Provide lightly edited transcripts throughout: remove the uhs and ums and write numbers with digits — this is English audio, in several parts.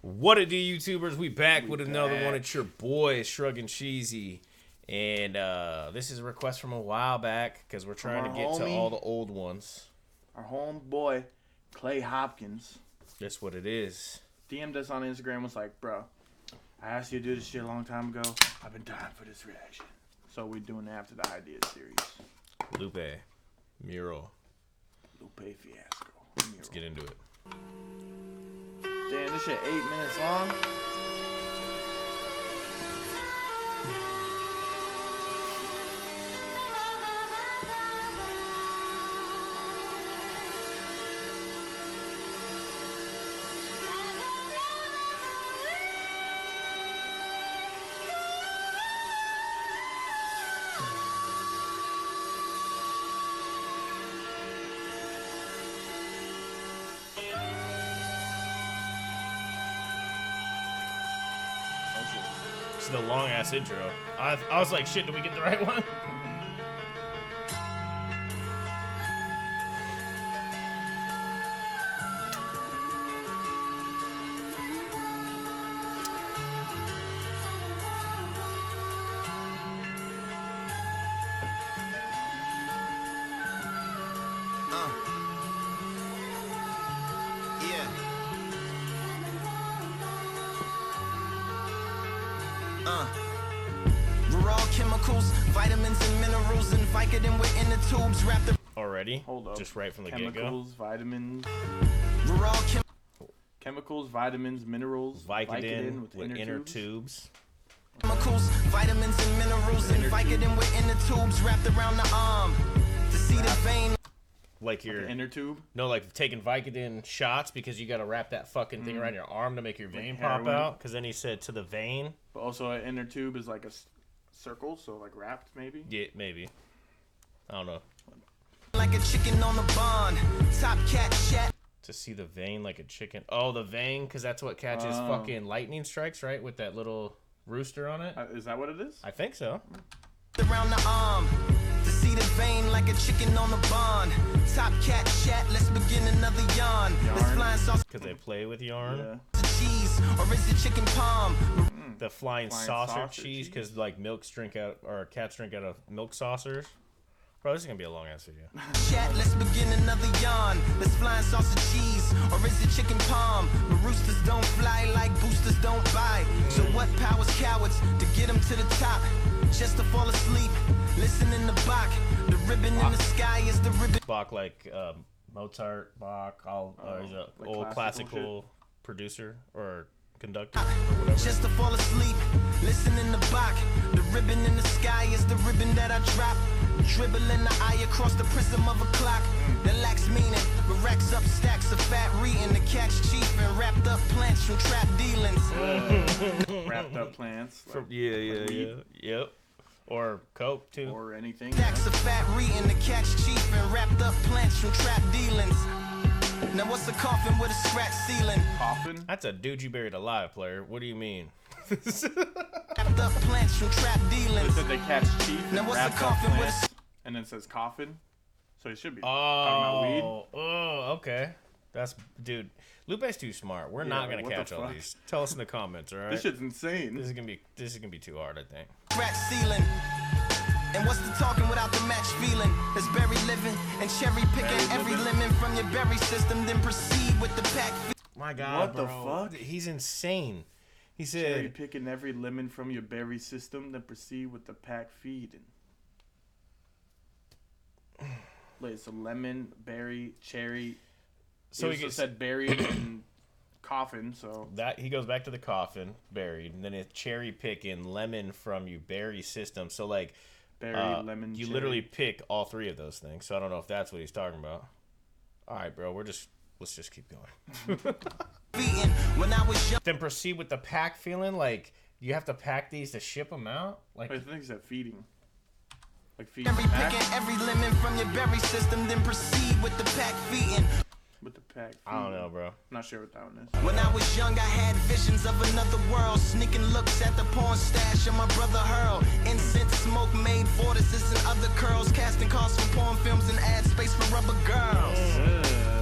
What it do, YouTubers? We back with another one. It's your boy, Shrugging Cheesy. And this is a request from a while back because we're trying to get to all the old ones. Our homeboy, Clay Hopkins. That's what it is. DM'd us on Instagram, was like, bro, I asked you to do this shit a long time ago. I've been dying for this reaction. So we're doing it after the Ideas series. Lupe. Mural. Lupe Fiasco. Mural. Let's get into it. Damn, this shit 8 minutes long. It's the long ass intro. I was like, shit, did we get the right one? Mural chemicals, vitamins and minerals, and Vicodin within the tubes wrapped up. Already? Hold up. Just right from the get-go? Chemicals, vitamins. Mural Chemicals, vitamins, minerals. Vicodin with inner tubes. chemicals, vitamins and minerals, and Vicodin within the tubes wrapped around the arm. To see the vein. Like your inner tube? No, like taking Vicodin shots because you got to wrap that fucking thing around your arm to make your vein like pop heroin. out. Because then he said to the vein. But also an inner tube is like a circle, so like wrapped maybe? Yeah, maybe. I don't know. Like a chicken on the bond. Top cat chat. To see the vein like a chicken. Oh, the vein, because that's what catches fucking lightning strikes, right? With that little rooster on it. Is that what it is? I think so. Around the arm. To see the vein like a chicken on the bond. Top cat chat. Let's begin another yarn. Let's flying sauce. Because they play with yarn. Yeah. Cheese or is it chicken palm? The flying saucer cheese, because like milks drink out, or cats drink out of milk saucers. Bro, this is gonna be a long ass video. Chat, let's begin another yarn. Let's flying sausage cheese, or is it chicken palm? The roosters don't fly like boosters don't buy. So what powers cowards to get them to the top? Just to fall asleep, listen in the Bach. The ribbon in the sky is the ribbon. Bach, like Mozart, Bach, he's an like old classical producer or conductor. Just to fall asleep, listen in the Bach. The ribbon in the sky is the ribbon that I drop. Dribbling the eye across the prism of a clock that lacks meaning, but racks up stacks of fat reading to catch chief and wrapped up plants from trap dealings. Wrapped up plants. Like, Yep. Or coke too. Or anything. Stacks of fat reading to catch chief and wrapped up plants from trap dealings. Now what's a coffin with a scratch ceiling? Coffin? That's a dude you buried alive, player. What do you mean? Wrapped up plants from trap They dealings. said they catch chief Now and what's a wrapped up coffin with plants, a... and then it says coffin. So it should be talking about weed. Oh, okay. That's, dude. Lupe's too smart. We're not gonna what the catch all fuck? these. Tell us in the comments, all right? This shit's insane. This is gonna be too hard, I think. Scratch ceiling. And what's the talking without the match feeling? It's berry living and cherry picking every lemon from your berry system, then proceed with the pack. My God, What the bro. fuck? He's insane. He Cherry said, picking every lemon from your berry system, then proceed with the pack feeding. Wait, so lemon, berry, cherry. so he he gets said buried in coffin, so that he goes back to the coffin, buried, and then it's cherry picking lemon from your berry system. So like, berry, lemon, you cherry. literally pick all three of those things. So I don't know if that's what he's talking about. All right, bro. Let's just keep going. When I was young, Then proceed with the pack feeling. Like you have to pack these to ship them out. Like I think he said feeding. Like feeding berry the pack picking every lemon from your berry system, then proceed with the pack feeding. with the pack. I don't know, bro. Not sure what that one is. When I was young, I had visions of another world. Sneaking looks at the porn stash of my brother Hurl. Incense smoke made vortices and other curls. Casting calls from porn films and ad space for rubber girls.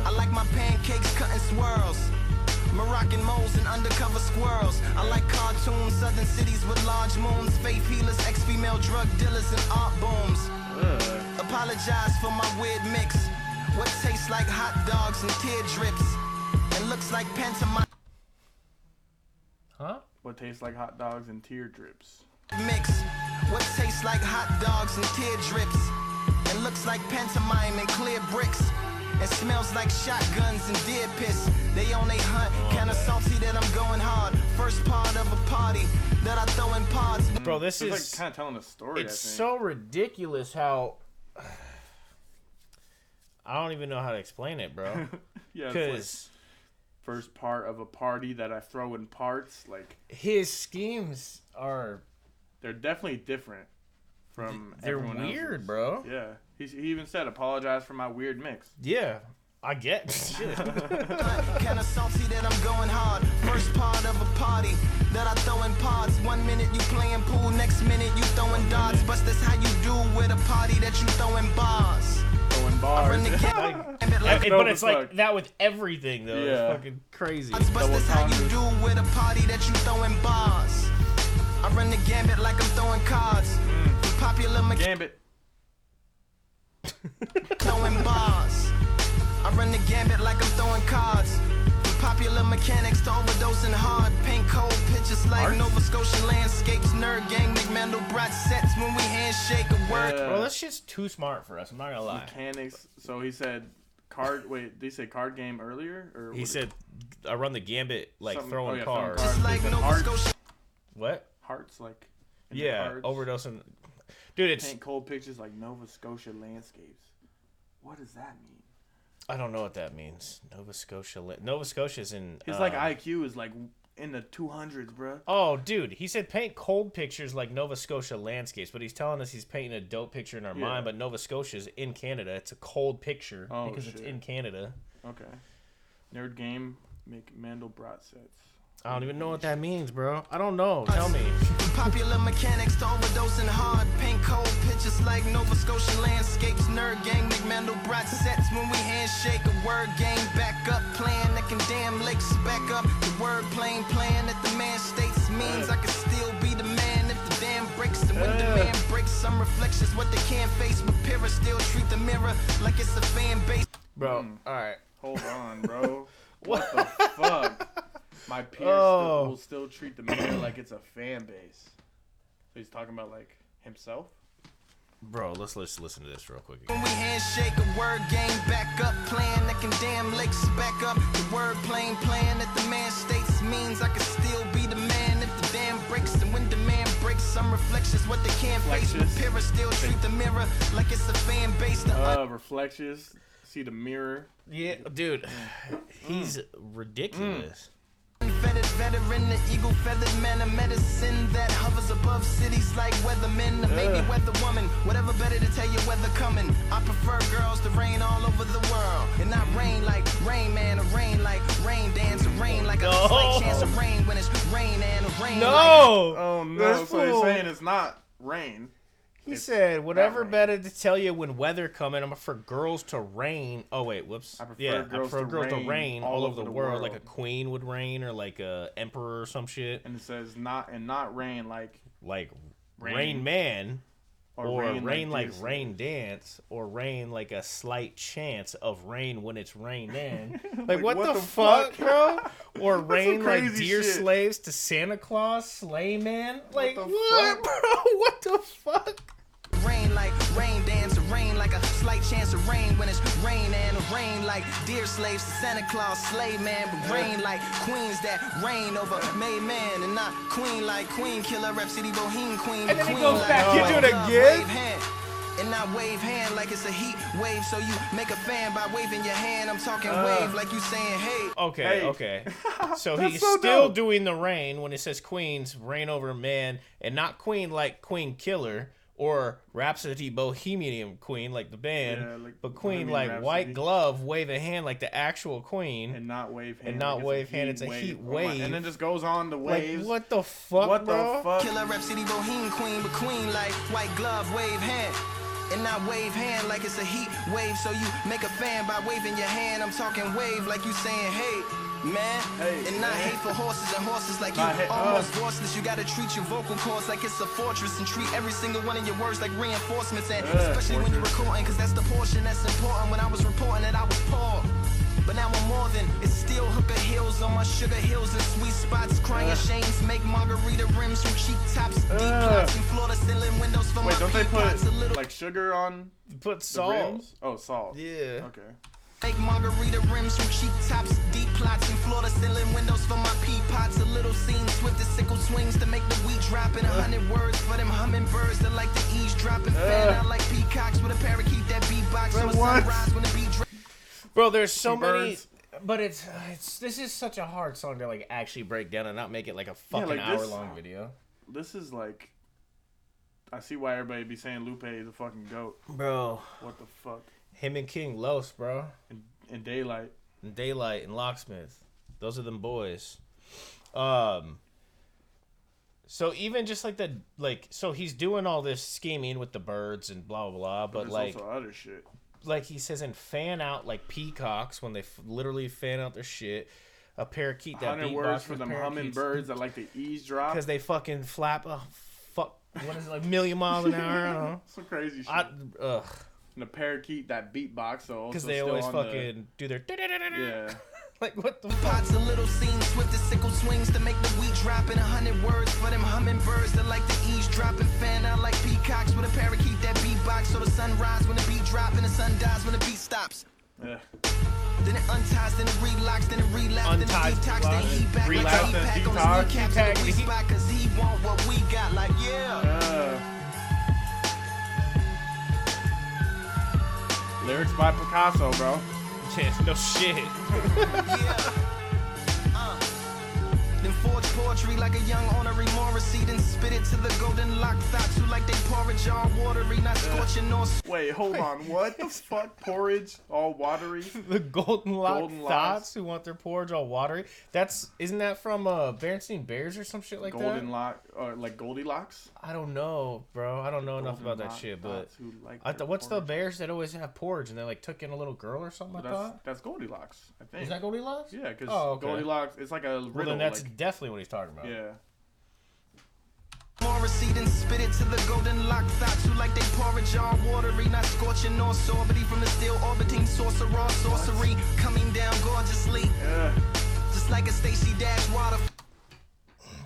I like my pancakes cut in swirls. Moroccan moles and undercover tunes. Southern cities with large moons. Faith healers, ex-female drug dealers, and art booms. Apologize for my weird mix. What tastes like hot dogs and tear drips and looks like pantomime. Huh? What tastes like hot dogs and tear drips. Mix. What tastes like hot dogs and tear drips and looks like pantomime and clear bricks and smells like shotguns and deer piss. They on they hunt, kinda salty that I'm going hard. First part of a party that I throw in pods. Bro, this is like kind of telling a story. It's so ridiculous how I don't even know how to explain it, bro. Yeah, because like first part of a party that I throw in parts, like his schemes are they're definitely different from they're everyone weird, else's. bro. Yeah, he even said apologize for my weird mix. Yeah, I get shit. Kinda salty that I'm going hard. First part of a party that I throw in pods. 1 minute you playing pool, next minute you throwing darts. But that's how you do with a party that you throwing bars. Throwing bars. But it's like that with everything though. Yeah. It's fucking crazy. But that's how you do with a party that you throwing bars. I run the gambit like I'm throwing cards. Popular Gambit. throwing bars. I run the gambit like I'm throwing cards. From popular mechanics to overdosing hard. Paint cold pictures like Nova Scotia landscapes. Nerd gang, McMandelbrot sets when we handshake a word. Bro, that shit's too smart for us. I'm not gonna lie. Mechanics. So he said card. Wait, did he say card game earlier? Or He said, "I run the gambit like Something- throwing throwing cards." Just like Nova Hearts. Scotia. What? Hearts like. in the Yeah, cards. overdosing. Dude, it's Paint cold pictures like Nova Scotia landscapes. What does that mean? I don't know what that means. Nova Scotia. Nova Scotia's in. His like IQ is like in the 200s, bro. Oh, dude, he said paint cold pictures like Nova Scotia landscapes, but he's telling us he's painting a dope picture in our mind. But Nova Scotia's in Canada. It's a cold picture because it's in Canada. Okay. Nerd game, make Mandelbrot sets. I don't even know what that means, bro. I don't know. Tell me. Popular mechanics to overdosing hard. Paint cold pictures like Nova Scotia landscapes. Nerd gang, McMandelbrot sets when we handshake. A word game back up, plan that can damn lakes back up. The word plane plan that the man states means I can still be the man if the dam breaks. And when the man breaks, some reflections what they can't face. But Pyrrha still treat the mirror like it's a fan base. Bro, all right. Hold on, bro. What the fuck? My peers will still treat the mirror like it's a fan base. So he's talking about like himself? Bro, let's listen to this real quick. When we handshake, a word game back up, plan that can damn lakes back up. The word plane plan that the man states means I can still be the man if the dam breaks. And when the man breaks, some reflections what they can't face. But Pyrrha still treat the mirror like it's a fan base. Reflections. See the mirror. Yeah, dude, he's ridiculous. Feathered veteran, the eagle feathered man of medicine that hovers above cities like weathermen, or maybe weather woman. Whatever better to tell you weather coming. I prefer girls to rain all over the world, and not rain like Rain Man, or rain like Rain Dance, or rain like a slight chance of rain when it's rain and rain. No. Like, oh no! So he's saying it's not rain. He said, whatever better to tell you when weather coming, I'm for girls to rain. Oh, wait, whoops. I prefer girls to rain all over the world. Like a world. queen would reign or like a emperor or some shit. And it says not rain like Rain Man or rain like Disney. rain dance or rain like a slight chance of rain when it's rain in. Like, what the fuck, bro? Or rain like crazy deer shit. slaves to Santa Claus, sleigh man. Like, the what, fuck? bro? What the fuck? rain like Rain Dance, or rain like a slight chance of rain when it's rain and rain like deer slaves to Santa Claus, slave man, but rain like queens that reign over made man, and not queen like queen killer, Rhapsody Bohemian queen. And then it queen goes like back, you white do it glove, again? wave hand. And not wave hand like it's a heat wave, so you make a fan by waving your hand. I'm talking wave like you saying hey. Okay. So he's so still dope. doing the reign when it says queens, reign over man, and not queen like Queen Killer or Rhapsody Bohemian Queen like the band, Yeah, like but queen Bohemian like Rhapsody. White Glove, wave a hand like the actual queen. And not wave hand. And not like wave hand, it's a heat Oh my- wave. And then just goes on the Like, waves. what the fuck, What bro? the fuck? Killer Rhapsody Bohemian queen, but queen like white glove, wave hand. And not wave hand like it's a heat wave, so you make a fan by waving your hand. I'm talking wave like you saying hey. Man, and not hate for horses and horses like you almost voiceless. You gotta treat your vocal cords like it's a fortress and treat every single one of your words like reinforcements. And especially when you're recording, cause that's the portion that's important. When I was reporting that I was poor, but now I'm more than. It's still hooker hills on my sugar hills and sweet spots. Crying shames make margarita rims from cheap tops. Deep plots and floor to ceiling windows for my don't they put pots. A little like sugar on Put the salt. rims? Oh, salt. Yeah. Okay. Make margarita rims from cheap tops, deep plots and floor to ceiling windows for my pea pots. A little scenes with the sickle swings to make the wheat drop in 100 words for them hummingbirds that like to eavesdrop and fan out like peacocks with a parakeet that beatbox. So the sunrise when the beat drop. Bro, there's so many, birds. but it's this is such a hard song to like actually break down and not make it like a fucking like hour-long video. This is like, I see why everybody be saying Lupe is a fucking goat. Bro, What the fuck? him and King Los, bro. In Daylight. And Daylight and Locksmith. Those are them boys. So even just like so he's doing all this scheming with the birds and blah blah blah, but there's like also other shit. like he says in fan out like peacocks when they literally fan out their shit. A parakeet that 100 words for them hummingbirds that like to eavesdrop. because they fucking flap. Fuck, what is it, like, 1,000,000 miles an hour? I don't know. Some crazy shit. Ugh. And a parakeet that beatbox, so Because they always fucking do their. Yeah. Like, what the fuck? Pots of little scenes with the sickle swings to make the wheat drop in 100 words for them hummingbirds that like to eavesdrop and fan out like peacocks with a parakeet that beatbox. So the sunrise when the beat drop and the sun dies when the beat stops. Yeah. Then it unties, then it relocks, then it relapses, then it Unties, detox, then he back like relapse, he then pack on detox. his kneecaps in the weak spot, cause he want what we got, like yeah. Lyrics by Picasso, bro. Yeah, no shit. Yeah. Then forge poetry like a young honorary Morrissey, then spit it to the golden lock thoughts who like they porridge all watery, not scorching nor Wait, hold on. What the fuck? Porridge all watery? The golden lock Golden thoughts locks. who want their porridge all watery. Isn't that from Berenstain Bears or some shit like Golden that? lock, or like Goldilocks? I don't know, bro. I don't know enough about that Lock shit, but thoughts who like their what's the porridge. bears that always have porridge and they like took in a little girl or something? I thought. That's Goldilocks, I think. Is that Goldilocks? Yeah, because okay. Goldilocks, it's like a riddle. Well, then that's like, definitely what he's talking about. yeah. Morrissey, then spit it to the golden lock thoughts who like they porridge all watery, not scorching nor sorbity from the still orbiting sorcerer sorcery coming down gorgeously, just like a Stacy Dash water.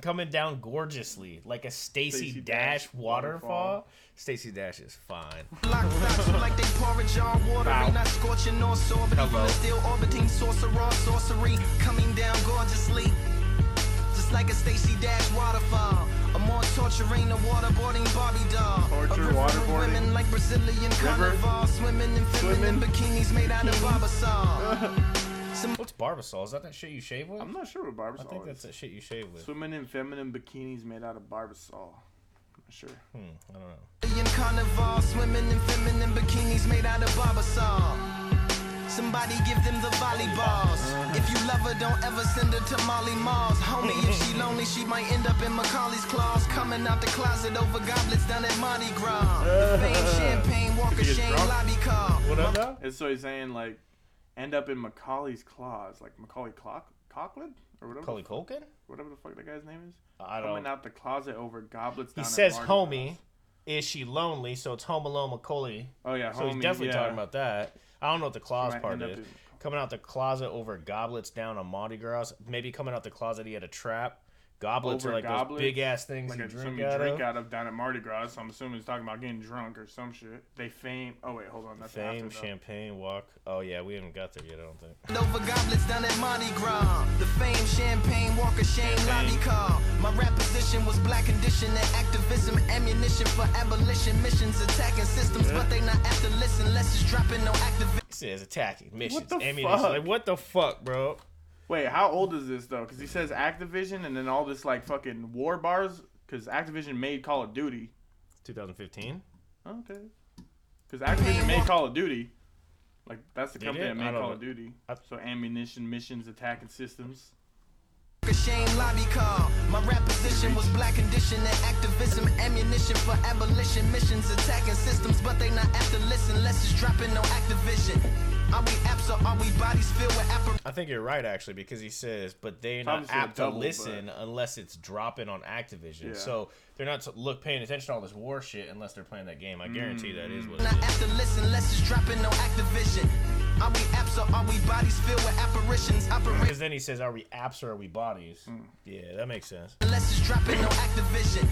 Coming down gorgeously like a Stacy Dash waterfall. Stacy Dash is fine. Lock thoughts who like they porridge all watery, not scorching nor sorbity from the still orbiting sorcerer sorcery coming down gorgeously, just like a Stacy Dash waterfall. A more torturing a waterboarding Barbie doll. Torture, a river of waterboarding. women like Brazilian carnival, swimming in feminine bikinis made out of barbasol. What's Barbasol? Is that shit you shave with? I'm not sure what Barbasol I think is. that's that shit you shave with. Swimming in feminine bikinis made out of Barbasol. I'm not sure. I don't know. Brazilian carnival, swimming in feminine bikinis made out of barbasol. Somebody give them the volleyballs. If you love her, don't ever send her to Molly Malls. Homie, if she lonely, she might end up in Macaulay's claws. Coming out the closet over goblets down at Mardi Gras. The fame, champagne, walk of If he gets shame, drunk. lobby car. What up, though? And so he's saying, like, end up in Macaulay's claws. Like Macaulay Culkin? Or whatever. Macaulay Culkin? Whatever the fuck that guy's name is. I Coming don't. out the closet over goblets He down says, at Mardi homie, Gras. is she lonely? So it's Home Alone Macaulay. Oh, yeah, So homie. he's definitely yeah. talking about that. I don't know what the clause might part end up is. in- Coming out the closet over goblets down on Mardi Gras. Maybe coming out the closet he had a trap. Goblets Over are like goblets? those big ass things Like you something drink you out drink of. out of down at Mardi Gras. So I'm assuming he's talking about getting drunk or some shit. They fame. Oh wait, hold on. That's Fame, after, though. champagne, walk. Oh yeah, we haven't got there yet. I don't think. Over goblets down at Mardi Gras. The fame, champagne, walk of shame, lobby car. My rap position was black condition and activism, ammunition for abolition missions, attacking systems, but they not after listen. Less is dropping no activism. It says attacking missions, the ammunition. fuck? Like what the fuck, bro? Wait, how old is this though? Because he says Activision and then all this like fucking war bars. Because Activision made Call of Duty. 2015. Okay. Because Activision made Call of Duty. Like that's the Did company it? that I made don't Call know. of Duty. I- So ammunition, missions, attacking systems. Shame lobby car. My rap position was black condition and activism, ammunition for abolition missions, attacking systems, but they not apt to listen. Less is dropping, no Activision. Are we apps or are we bodies filled with apparitions? I think you're right, actually, because he says, but they're not apt to listen unless it's dropping on Activision. Yeah. So they're not paying attention to all this war shit unless they're playing that game. I guarantee that is what it is. Not apt to listen, less is dropping, no Activision. Are we apps or are we bodies filled with apparitions? Because then he says, are we apps or are we bodies? Yeah, that makes sense. Less is dropping, no Activision.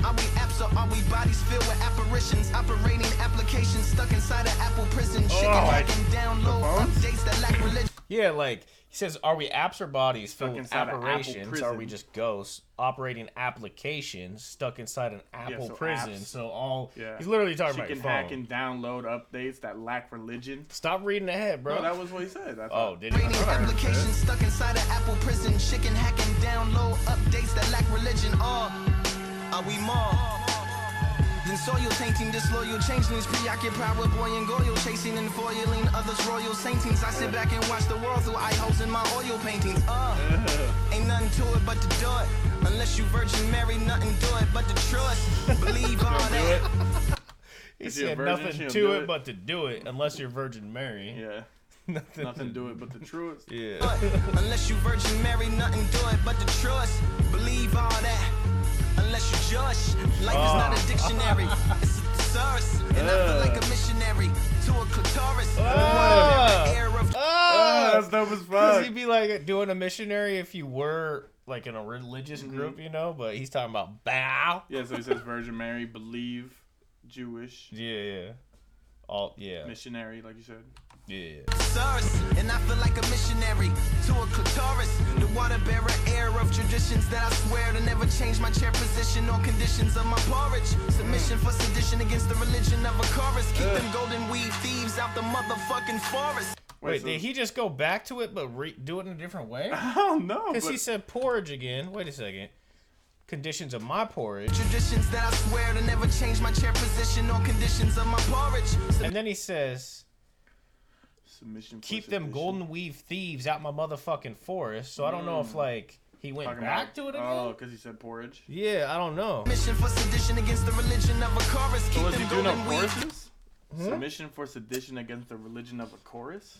Are we apps or are we bodies filled with apparitions? Operating applications stuck inside an Apple prison. Chicken hacking download updates that lack religion. Yeah, like he says, are we apps or bodies filled with apparitions? Are we just ghosts operating applications stuck inside an Apple prison? Apps. So he's literally talking about your phone. Chicken hacking download updates that lack religion. Stop reading ahead, bro. No, that was what he said. Did he? Operating applications stuck inside an Apple prison. Chicken hacking download updates that lack religion. Are we more than soil tainting, disloyal changelings, preoccupied with boy and goyle, chasing and foiling others royal saintings? I sit back and watch the world through eye holes in my oil paintings. Ain't nothing to it but to do it. Unless you Virgin Mary, nothing do it but to trust. Believe all that. He said nothing to it but to do it, unless you're Virgin Mary. Yeah. Nothing do it but the truest. Yeah. Unless you Virgin Mary, nothing do it but to trust. Believe all that. Unless you judge, life is not a dictionary. It's a thesaurus, and I feel like a missionary to a clitoris. That's dope as fuck. Because he'd be like doing a missionary if you were like in a religious group, you know. But he's talking about bow. Yeah, so he says Virgin Mary, believe, Jewish. Yeah. Missionary, like you said. Yeah. And I feel like a missionary to a clitoris, the water bearer air of traditions that I swear to never change my chair position or conditions of my porridge. Submission for sedition against the religion of a chorus. Keep them golden weed thieves out the motherfucking forest. Wait, did he just go back to it but do it in a different way? I don't know. Because he said porridge again. Wait a second. Conditions of my porridge. Traditions that I swear to never change my chair position or conditions of my porridge. And then he says, submission. Keep them golden weave thieves out my motherfucking forest. So I don't know if like he went back to it again. Oh, because he said porridge. Yeah, I don't know. Submission for sedition against the religion of a chorus. So was he doing no choruses? Submission for sedition against the religion of a chorus.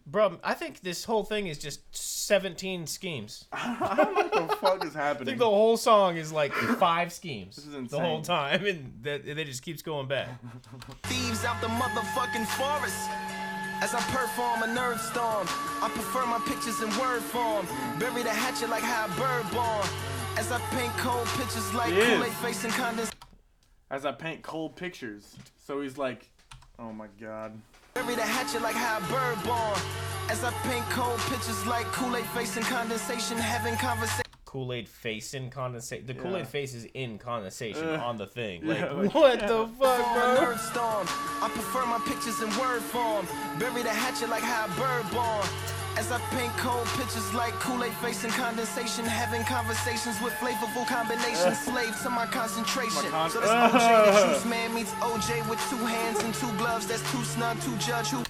Bro, I think this whole thing is just 17 schemes. I don't know what the fuck is happening. I think the whole song is like 5 schemes. This is insane. The whole time, and they just keeps going back. Thieves out the motherfucking forest. As I perform a nerve storm, I prefer my pictures in word form. Bury the hatchet like how a bird born. As I paint cold pictures like Kool-Aid face and condensation. As I paint cold pictures. So he's like, oh my god. Bury the hatchet like how a bird born. As I paint cold pictures like Kool-Aid face and condensation, having conversation. Kool-Aid face in condensation. The Kool-Aid face is in condensation on the thing. Yeah, like what the fuck, bro? Nerve storm. I prefer my pictures in word form. Bury the hatchet like how a bird born. As I paint cold pictures like Kool-Aid face and condensation, having conversations with flavorful combinations, slave to my concentration. So that's OJ, the juice man meets OJ with 2 hands and 2 gloves. That's too snug to judge who.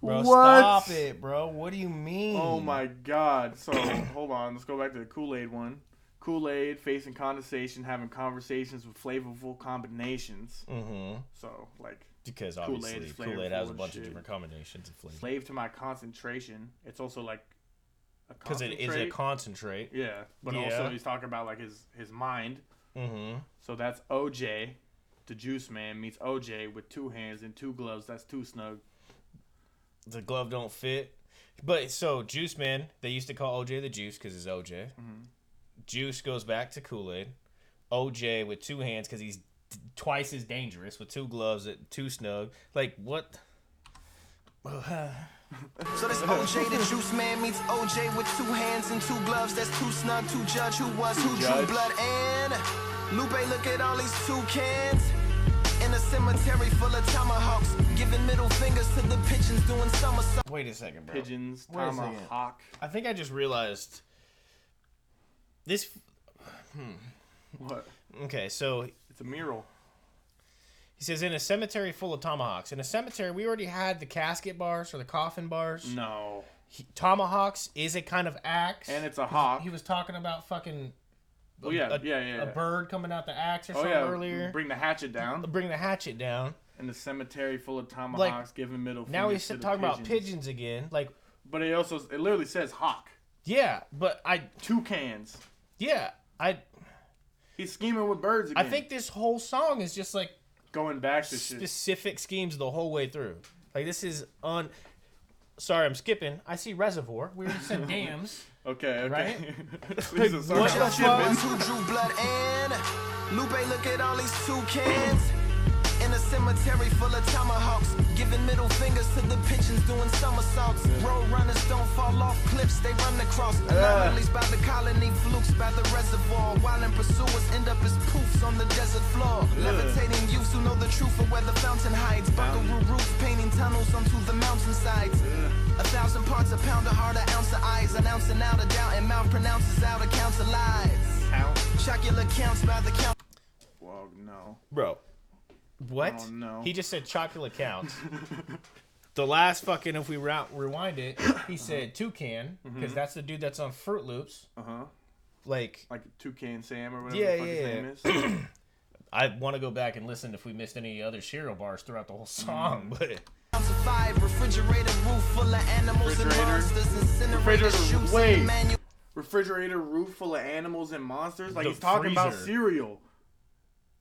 Bro, stop it, bro. What do you mean? Oh my god. So, hold on. Let's go back to the Kool-Aid one. Kool-Aid, facing condensation, having conversations with flavorful combinations. Mm-hmm. So, like... Because obviously Kool-Aid has a bunch of different combinations of flavor. Slave to my concentration. It's also like a because it is a concentrate. Yeah. But also he's talking about like his mind. Mm-hmm. So that's OJ, the juice man, meets OJ with 2 hands and 2 gloves. That's too snug. The glove don't fit. But so Juice Man, they used to call OJ the Juice because it's OJ. Mm-hmm. Juice goes back to Kool-Aid. OJ with 2 hands because he's twice as dangerous with 2 gloves at too snug. Like what? So this OJ the juice man meets OJ with 2 hands and 2 gloves. That's too snug to judge who was who drew blood. And Lupe, look at all these toucans in a cemetery full of tomahawks, giving middle fingers to the pigeons doing somersaults. Wait a second, bro. Pigeons, tomahawk. I think I just realized this. What? Okay, so it's a mural. He says in a cemetery full of tomahawks. In a cemetery, we already had the casket bars or the coffin bars. No. Tomahawks is a kind of axe. And it's a hawk. He was talking about fucking a bird coming out the axe or something earlier. Bring the hatchet down. In the cemetery full of tomahawks, giving middle fingers. Now he's talking about pigeons again. But it literally says hawk. Yeah, but toucans. Yeah, he's scheming with birds again. I think this whole song is just going back to specific schemes the whole way through. This is Sorry, I'm skipping. I see reservoir. We already said dams. Okay. Right? What the fuck? Who drew blood and Lupe, look at all these toucans. In a cemetery full of tomahawks, giving middle fingers to the pigeons doing somersaults. Road runners don't fall off cliffs, they run across. Anomalies by the colony, flukes by the reservoir. While in pursuers end up as poofs on the desert floor. Levitating youths who know the truth of where the fountain hides. Buckaroo roofs painting tunnels onto the mountainsides. 1,000 parts a pound, a heart, an ounce of eyes. An ounce and out of doubt, and mouth pronounces out accounts of lies. Chocolate counts by the count. Well, no. Bro. What? Oh, no. He just said chocolate counts. The last fucking, if we rewind it, he said toucan, because that's the dude that's on Fruit Loops. Like Toucan Sam or whatever the fuck his name is. I want to go back and listen if we missed any other cereal bars throughout the whole song, but... Refrigerator roof full of animals and monsters. Refrigerator roof full of animals and monsters? Like, The he's talking about freezer. cereal.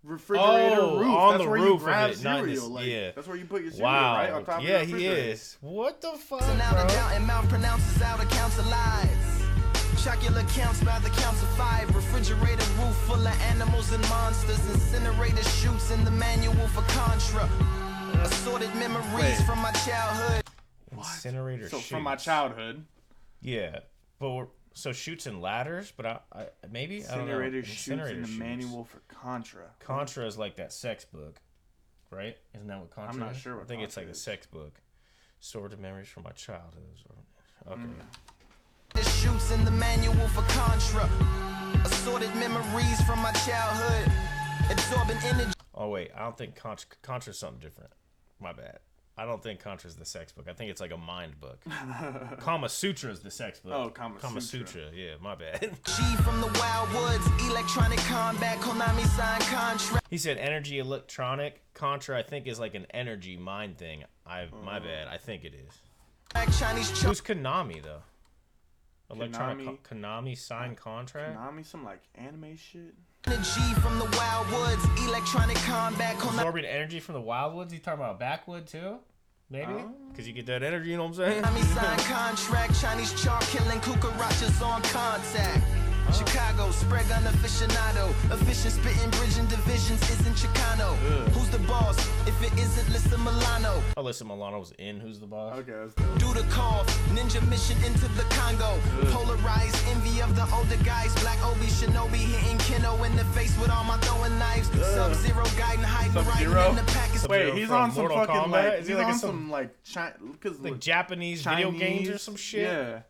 Refrigerator roof. On that's the where roof you grab of it. cereal. That's where you put your cereal, wow. right? On top of yeah, the he is. What the fuck, and out bro? of doubt, and mouth pronounces out accounts of lies. Chocolate counts by the counts of 5. Refrigerator roof full of animals and monsters. Incinerator shoots in the manual for Contra. Assorted memories from my childhood. Incinerator shoots. From my childhood. Yeah, but so shoots and ladders, but I maybe I don't know. Incinerator shoots in the manual for Contra. Contra is like that sex book, right? Isn't that what Contra is? I'm not sure what I think Contra it's like is. a sex book. Sordid memories from my childhood. Okay. It shoots in the manual for Contra. Assorted memories from my childhood. Absorbing energy. Oh wait, I don't think Contra's something different. My bad. I don't think Contra's the sex book. I think it's like a mind book. Kama Sutra is the sex book. Oh, Kama Sutra. Yeah, my bad. G from the Wild Woods. Electronic combat. Konami signed contract. He said energy electronic. Contra, I think, is like an energy mind thing. My bad. I think it is. Chinese Who's Konami though? Electronic Konami signed contract. Konami, some like anime shit. Energy from the Wild Woods. Electronic combat. Absorbing energy from the Wildwoods. He's talking about backwood too. Maybe? Because you get that energy, you know what I'm saying? Konami signed contract. Chinese char killing cucarachas on contact. Chicago, spread gun aficionado. Efficient spitting, bridging divisions isn't Chicano. Who's the boss? If it isn't Lissa Milano. Alyssa Milano's in Who's the Boss? Okay, let's do it. Do the cough, ninja mission into the Congo. Polarized envy of the older guys. Black Obi Shinobi hitting Keno in the face with all my throwing knives. Sub-Zero guiding, hiding, Sub-Zero? riding in the pack. Wait, he's from on some Mortal fucking Kombat? like Is he he's like on some like Japanese video games or some shit? Yeah. And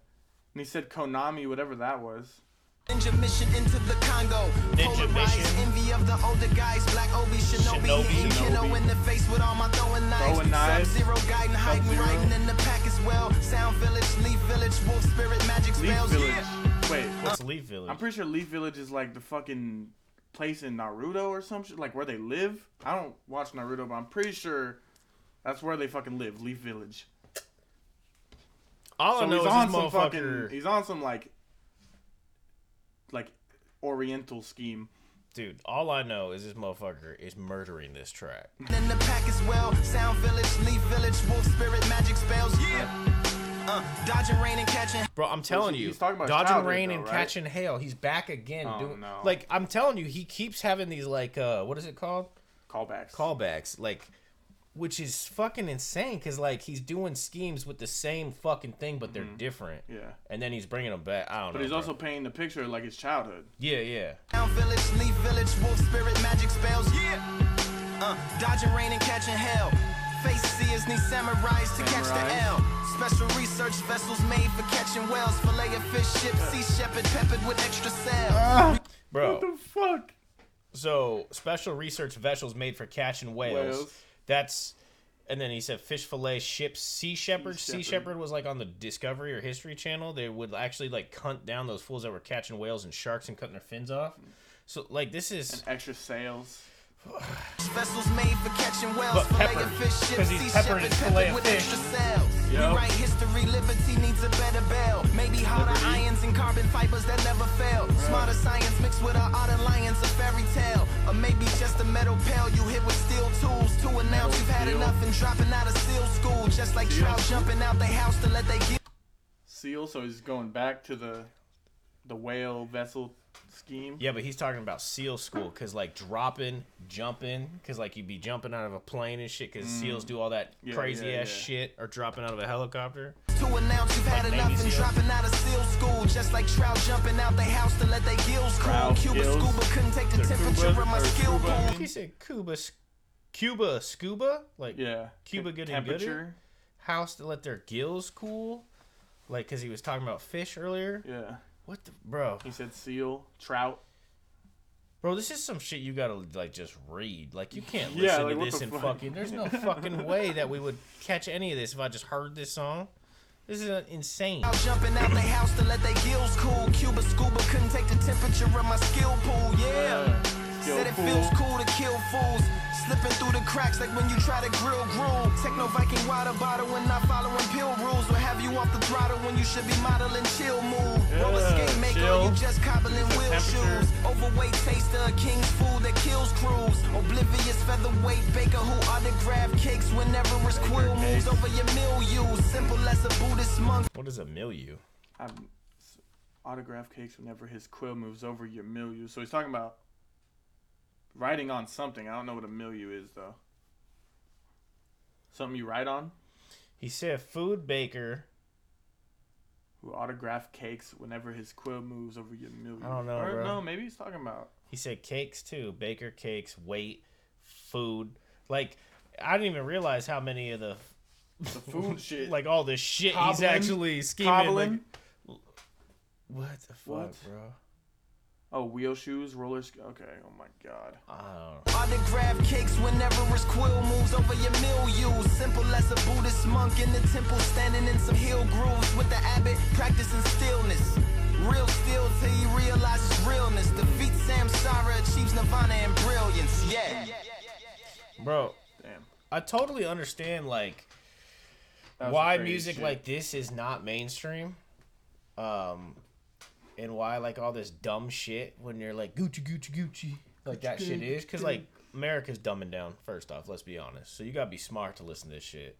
he said Konami, whatever that was. Ninja mission into the Congo. Ninja Polarized mission. envy of the older guys. Black Obi Shinobi hitting Keno in the face with all my throwing knives. Sub-Zero guiding, hiding, riding in the pack as well. Sound Village, Leaf Village, Wolf Spirit, magic spells. Leaf Village. Wait, What's Leaf Village? I'm pretty sure Leaf Village is like the fucking place in Naruto or some shit, like where they live. I don't watch Naruto, but I'm pretty sure that's where they fucking live, Leaf Village. All I know he's is on this some motherfucker. he's on some like Oriental scheme. Dude, all I know is this motherfucker is murdering this track. In the pack as well. Sound Village, Leaf Village, Wolf Spirit, magic spells. Dodging rain and catching. Bro, I'm telling you, he's talking about dodging rain though, and right? catching hail. He's back again. Oh, no. Like, I'm telling you, he keeps having these, like, what is it called? Callbacks. Like, which is fucking insane, because, like, he's doing schemes with the same fucking thing, but they're different. Yeah. And then he's bringing them back. I don't know. But he's also painting the picture like his childhood. Yeah. Sound Village, Leaf Village, Wolf Spirit, magic spells. Dodging rain and catching hail. Face seers need samurais to catch the L. Special research vessels made for catching whales. Fillet of fish, ship, sea shepherd, peppered with extra sails. Bro. What the fuck? So, special research vessels made for catching whales. That's And then he said fish fillet ships sea shepherd. Sea shepherd was like on the Discovery or History Channel. They would actually like hunt down those fools that were catching whales and sharks and cutting their fins off. So like this is and extra sails. Vessels made for catching whales, but pepper, because he's peppered his fillet of fish. Yep. Rewrite history, liberty needs a better bail. Maybe harder irons and carbon fibers that never fail. Right. Smarter science mixed with our art alliance, a fairy tale. Or maybe just a metal pail you hit with steel tools. To announce you've had enough and dropping out of SEAL school. Just like trout jumping out their house to let they get. SEAL, so he's going back to the whale vessel scheme. Yeah, but he's talking about SEAL school, because like dropping, jumping, because like you'd be jumping out of a plane and shit, because SEAls do all that crazy ass shit, or dropping out of a helicopter. To announce you've had enough and dropping out of SEAL school, just like trout jumping out their house to let their gills cool. Cuba scuba couldn't take the temperature of my skill pool. He said Cuba scuba, like Cuba getting gooder. House to let their gills cool, like because he was talking about fish earlier. Yeah. What the bro? He said seal, trout. Bro, this is some shit you gotta like just read. Like you can't listen to this and fucking. There's no fucking way that we would catch any of this if I just heard this song. This is insane. Jumping out their house to let their gills cool. Cuba scuba couldn't take the temperature of my skill pool. Yeah. Said it feels cool to kill fools. Slipping through the cracks like when you try to grill gruel. Techno Viking water bottle when not following pill rules. Will have you off the throttle when you should be modeling chill move. Roller skate maker, you just cobbling wheel shoes. Overweight taster, a king's food that kills crews. Oblivious featherweight baker who autograph cakes whenever his quill moves over your milieu. Simple as a Buddhist monk. What is a milieu? Autograph cakes whenever his quill moves over your milieu. So he's talking about writing on something. I don't know what a milieu is, though. Something you write on? He said food baker who autograph cakes whenever his quill moves over your milieu. I don't know, or bro. No, maybe he's talking about... He said cakes, too. Baker, cakes, weight, food. Like, I didn't even realize how many of the food shit. Like, all this shit he's actually scheming. Like, what the fuck, bro? Oh, wheel shoes, roller okay, oh my god. Autograph cakes whenever his quill moves over your milieu. Simple as a Buddhist monk in the temple standing in some hill grooves with the abbot practicing stillness. Real still till he realizes realness. Defeat samsara, achieves nirvana and brilliance. Yeah. Bro, damn. I totally understand like why music like this is not mainstream. And why like all this dumb shit when you're like Gucci Gucci Gucci like that shit is, because like America's dumbing down, first off, let's be honest. So you gotta be smart to listen to this shit,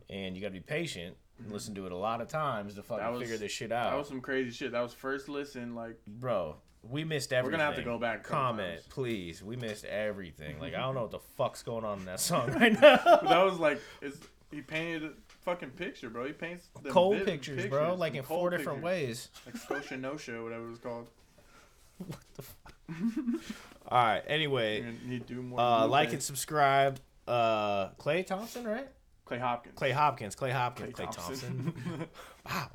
and you gotta be patient and listen to it a lot of times to fucking figure this shit out. That was some crazy shit. That was first listen, like, bro, we missed everything. We're gonna have to go back. Comment, please. We missed everything. Like, I don't know what the fuck's going on in that song right now. That was like, he painted a fucking picture, bro. He paints the cold pictures, bro, like in 4 different ways. Like Scotia No Show, whatever it was called. What the fuck? All right. Anyway, you do more like and subscribe. Clay Thompson, right? Clay Hopkins. Clay Thompson. Wow.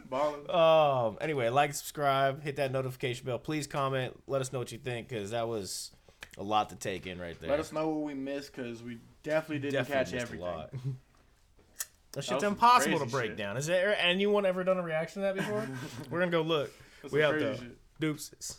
Ballin'. Anyway, like, subscribe, hit that notification bell. Please comment. Let us know what you think, because that was a lot to take in right there. Let us know what we missed, because we definitely didn't catch everything. A lot. That shit's impossible to break down. Is there anyone ever done a reaction to that before? We're gonna go look. We out though. Deuces.